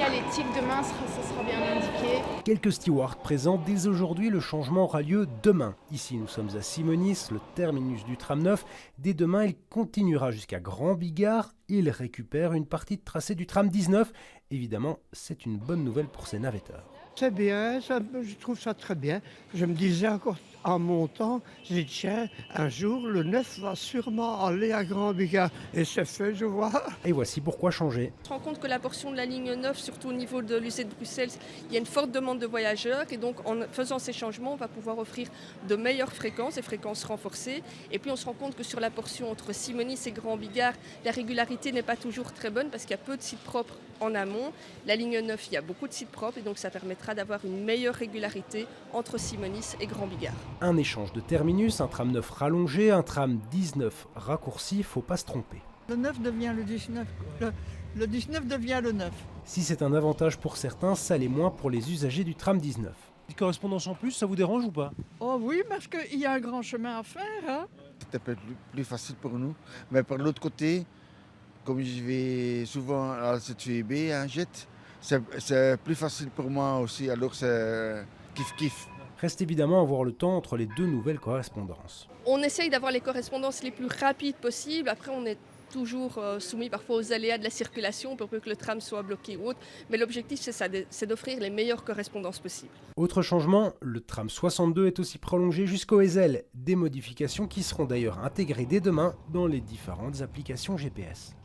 signalétique, demain ça sera bien indiqué. Quelques stewards présents dès aujourd'hui, le changement aura lieu demain. Ici nous sommes à Simonis, le terminus du tram 9. Dès demain il continuera jusqu'à Grand Bigard. Il récupère une partie de tracé du tram 19. Évidemment c'est une bonne nouvelle pour ces navetteurs. C'est bien, je trouve ça très bien. Je me disais encore en montant, je dis tiens, un jour le 9 va sûrement aller à Grand Bigard. Et c'est fait, je vois. Et voici pourquoi changer. On se rend compte que la portion de la ligne 9, surtout au niveau de l'UC de Bruxelles, il y a une forte demande de voyageurs et donc en faisant ces changements, on va pouvoir offrir de meilleures fréquences, des fréquences renforcées. Et puis on se rend compte que sur la portion entre Simonis et Grand Bigard, la régularité n'est pas toujours très bonne parce qu'il y a peu de sites propres en amont. La ligne 9, il y a beaucoup de sites propres et donc ça permettra d'avoir une meilleure régularité entre Simonis et Grand Bigard. Un échange de terminus, un tram 9 rallongé, un tram 19 raccourci, faut pas se tromper. Le 9 devient le 19, le 19 devient le 9. Si c'est un avantage pour certains, ça l'est moins pour les usagers du tram 19. Des correspondances en plus, ça vous dérange ou pas? Oh oui, parce qu'il y a un grand chemin à faire. Hein. C'était peut-être plus facile pour nous. Mais par l'autre côté, comme je vais souvent à cette VB, un jet, c'est plus facile pour moi aussi. Alors c'est kiff-kiff. Reste évidemment à avoir le temps entre les deux nouvelles correspondances. On essaye d'avoir les correspondances les plus rapides possibles. Après, on est toujours soumis parfois aux aléas de la circulation pour peu que le tram soit bloqué ou autre. Mais l'objectif, c'est ça, c'est d'offrir les meilleures correspondances possibles. Autre changement, le tram 62 est aussi prolongé jusqu'au Ezel. Des modifications qui seront d'ailleurs intégrées dès demain dans les différentes applications GPS.